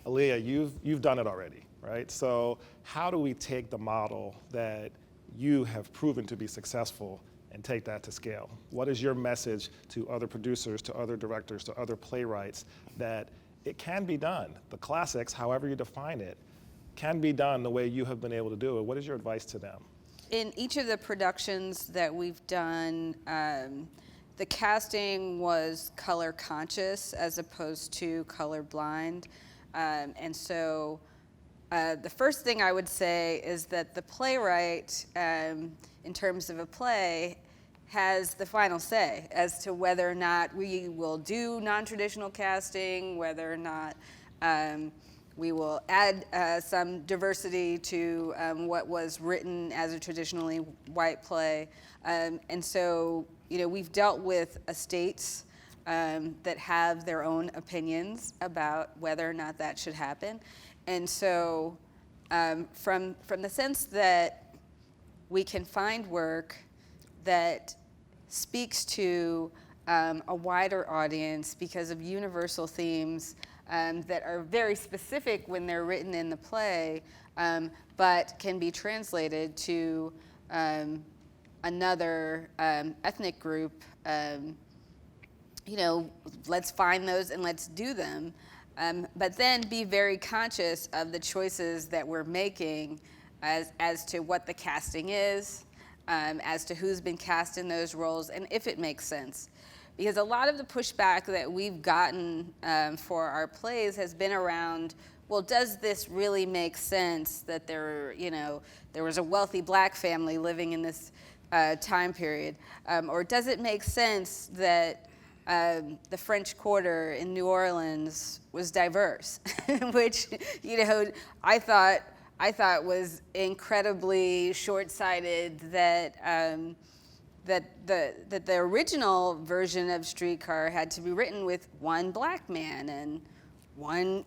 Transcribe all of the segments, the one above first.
Alia, you've done it already, right? So how do we take the model that you have proven to be successful and take that to scale? What is your message to other producers, to other directors, to other playwrights, that it can be done? The classics, however you define it, can be done the way you have been able to do it. What is your advice to them? In each of the productions that we've done, the casting was color conscious as opposed to color blind. And so the first thing I would say is that the playwright, in terms of a play, has the final say as to whether or not we will do non-traditional casting, whether or not we will add some diversity to what was written as a traditionally white play. And so, we've dealt with estates that have their own opinions about whether or not that should happen. And so from the sense that we can find work that speaks to a wider audience because of universal themes that are very specific when they're written in the play, but can be translated to another ethnic group, let's find those and let's do them. But then be very conscious of the choices that we're making as to what the casting is, as to who's been cast in those roles, and if it makes sense. Because a lot of the pushback that we've gotten for our plays has been around, well, does this really make sense that there was a wealthy black family living in this time period? Or does it make sense that the French Quarter in New Orleans was diverse? Which, I thought was incredibly short-sighted, that the original version of Streetcar had to be written with one black man and one,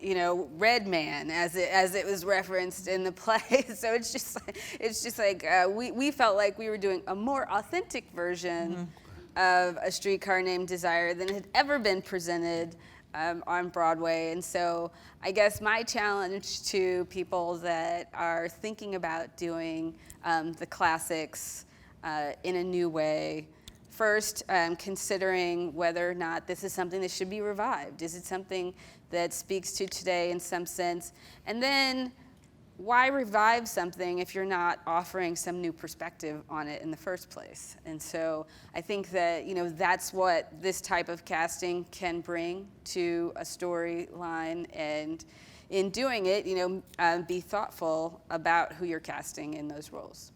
red man, as it was referenced in the play. So it's just like we felt like we were doing a more authentic version of A Streetcar Named Desire than had ever been presented on Broadway. And so I guess my challenge to people that are thinking about doing the classics in a new way, first considering whether or not this is something that should be revived. Is it something that speaks to today in some sense? And then why revive something if you're not offering some new perspective on it in the first place? And so I think that that's what this type of casting can bring to a storyline, and in doing it, be thoughtful about who you're casting in those roles.